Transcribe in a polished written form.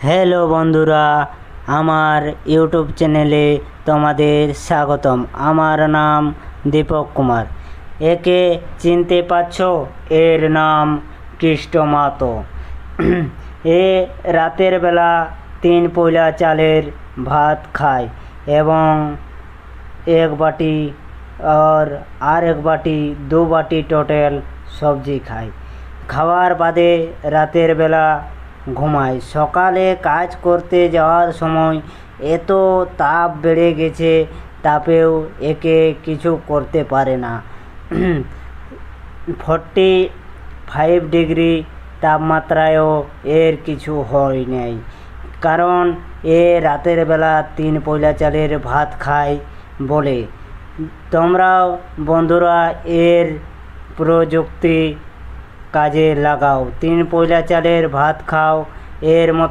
Hello বন্ধুরা, আমার YouTube চ্যানেলে তোমাদের স্বাগতম। আমার নাম দীপক কুমার। একে চিনতে পারছো? এর নাম কৃষ্ট মাহাতো। এ রাতের বেলা 3 পয়লা চালের ভাত খায় এবং এক বাটি আর এক বাটি 2 বাটি টোটাল সবজি খায়। খাওয়ার বাদে রাতের বেলা ঘুমায়। সকালে কাজ করতে যাওয়ার সময় এত তাপ বেড়ে গেছে, তাপেও একে কিছু করতে পারে না। 45 ডিগ্রি তাপমাত্রায়ও এর কিছু হয় নাই, কারণ এ রাতের বেলা 3 পয়লা চালের ভাত খায় বলে। তোমরাও বন্ধুরা এর প্রযুক্তি কাজে লাগাও, 3 পয়লা চালের ভাত খাও। এর মতো